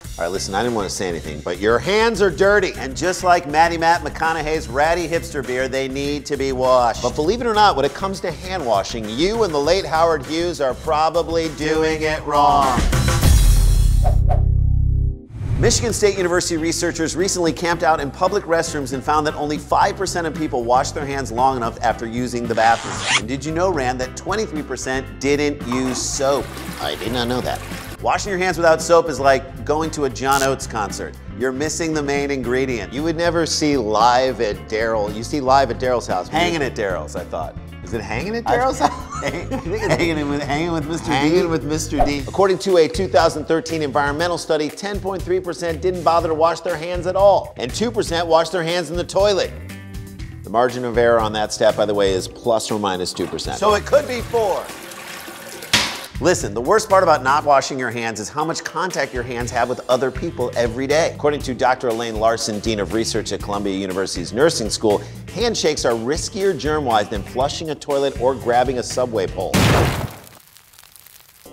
All right, listen, I didn't want to say anything, but your hands are dirty. And just like Maddie Matt McConaughey's ratty hipster beer, they need to be washed. But believe it or not, when it comes to hand washing, you and the late Howard Hughes are probably doing it wrong. Michigan State University researchers recently camped out in public restrooms and found that only 5% of people wash their hands long enough after using the bathroom. And did you know, Rand, that 23% didn't use soap? I did not know that. Washing your hands without soap is like going to a John Oates concert. You're missing the main ingredient. You would never see live at Daryl. You see live at Daryl's house. Hanging at Daryl's, I thought. Is it hanging at Daryl's house? Hanging with Mr. D? Hanging with Mr. D. According to a 2013 environmental study, 10.3% didn't bother to wash their hands at all, and 2% washed their hands in the toilet. The margin of error on that stat, by the way, is plus or minus 2%. So it could be 4. Listen, the worst part about not washing your hands is how much contact your hands have with other people every day. According to Dr. Elaine Larson, Dean of Research at Columbia University's Nursing School, handshakes are riskier germ-wise than flushing a toilet or grabbing a subway pole.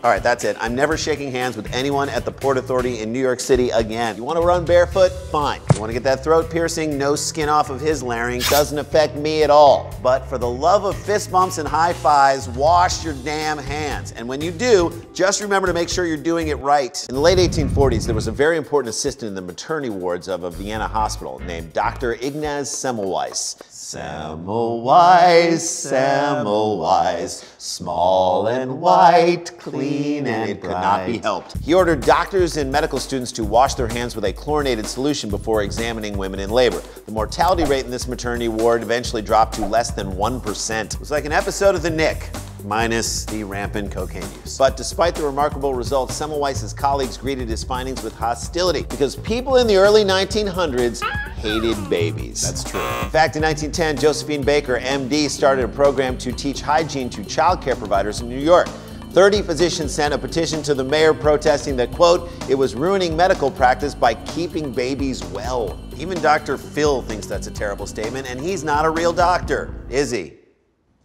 All right, that's it. I'm never shaking hands with anyone at the Port Authority in New York City again. You want to run barefoot? Fine. You want to get that throat piercing? No skin off of his larynx. Doesn't affect me at all. But for the love of fist bumps and high fives, wash your damn hands. And when you do, just remember to make sure you're doing it right. In the late 1840s, there was a very important assistant in the maternity wards of a Vienna hospital named Dr. Ignaz Semmelweis. Semmelweis, Semmelweis, small and white, clean and bright. It could not be helped. He ordered doctors and medical students to wash their hands with a chlorinated solution before examining women in labor. The mortality rate in this maternity ward eventually dropped to less than 1%. It was like an episode of The Nick, minus the rampant cocaine use. But despite the remarkable results, Semmelweis's colleagues greeted his findings with hostility because people in the early 1900s hated babies. That's true. In fact, in 1910, Josephine Baker, MD, started a program to teach hygiene to child care providers in New York. 30 physicians sent a petition to the mayor protesting that, quote, it was ruining medical practice by keeping babies well. Even Dr. Phil thinks that's a terrible statement, and he's not a real doctor, is he?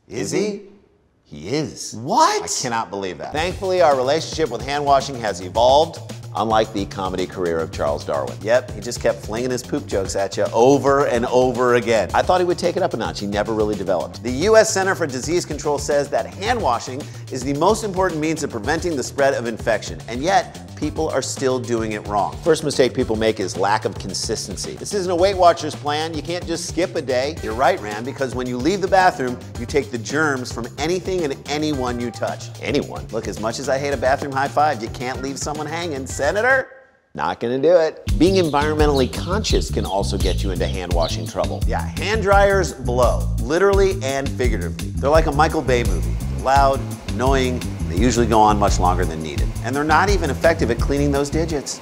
Is he? He is. What? I cannot believe that. Thankfully, our relationship with hand washing has evolved, unlike the comedy career of Charles Darwin. Yep, he just kept flinging his poop jokes at you over and over again. I thought he would take it up a notch. He never really developed. The U.S. Center for Disease Control says that hand washing is the most important means of preventing the spread of infection, and yet people are still doing it wrong. First mistake people make is lack of consistency. This isn't a Weight Watchers plan. You can't just skip a day. You're right, Rand, because when you leave the bathroom, you take the germs from anything and anyone you touch. Anyone. Look, as much as I hate a bathroom high five, you can't leave someone hanging. Senator? Not gonna do it. Being environmentally conscious can also get you into hand washing trouble. Yeah, hand dryers blow, literally and figuratively. They're like a Michael Bay movie. They're loud, annoying, they usually go on much longer than needed. And they're not even effective at cleaning those digits.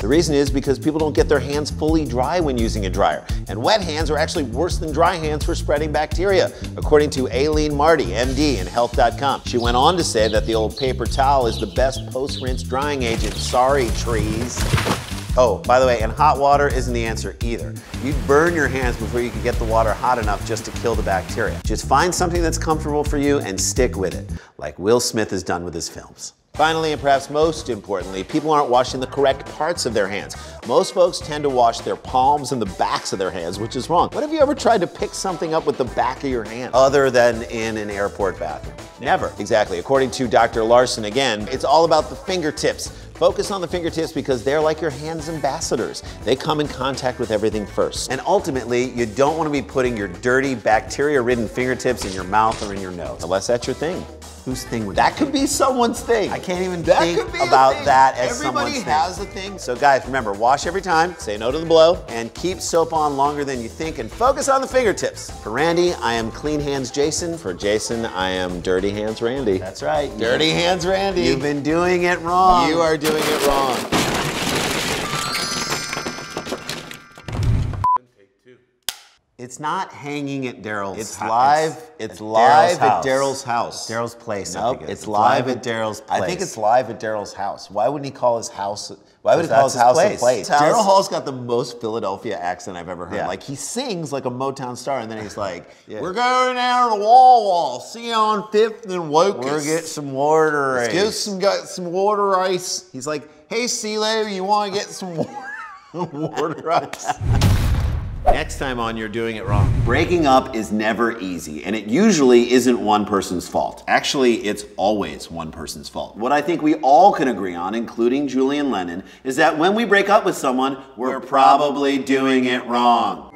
The reason is because people don't get their hands fully dry when using a dryer. And wet hands are actually worse than dry hands for spreading bacteria, according to Aileen Marty, MD, in Health.com. She went on to say that the old paper towel is the best post-rinse drying agent. Sorry, trees. Oh, by the way, and hot water isn't the answer either. You'd burn your hands before you could get the water hot enough just to kill the bacteria. Just find something that's comfortable for you and stick with it, like Will Smith has done with his films. Finally, and perhaps most importantly, people aren't washing the correct parts of their hands. Most folks tend to wash their palms and the backs of their hands, which is wrong. When have you ever tried to pick something up with the back of your hand? Other than in an airport bathroom? Never. Exactly. According to Dr. Larson, again, it's all about the fingertips. Focus on the fingertips because they're like your hand's ambassadors. They come in contact with everything first. And ultimately, you don't want to be putting your dirty, bacteria-ridden fingertips in your mouth or in your nose. Unless that's your thing. Whose thing would that could be someone's thing. I can't even think about that as someone's thing. Everybody has a thing. So guys, remember, wash every time, say no to the blow, and keep soap on longer than you think, and focus on the fingertips. For Randy, I am Clean Hands Jason. For Jason, I am Dirty Hands Randy. That's right. Dirty Hands Randy. You've been doing it wrong. You are doing it wrong. Take two. It's It's not hanging at Daryl's It's house. live. It's live at Daryl's house. Daryl's place. Nope, I think it's live at Daryl's place. I think it's live at Daryl's house. Why wouldn't he call his house? Why would he call his that's house his a place. place? His house- Daryl Hall's got the most Philadelphia accent I've ever heard. Yeah. Like he sings like a Motown star, and then he's like, Yeah. "We're going down to the Wall. See you on 5th and Locust. We're getting some water Let's ice. got some water ice." He's like, "Hey, CeeLo, you want to get some water ice?" Next time on You're Doing It Wrong. Breaking up is never easy, and it usually isn't one person's fault. Actually, it's always one person's fault. What I think we all can agree on, including Julian Lennon, is that when we break up with someone, we're probably doing it wrong.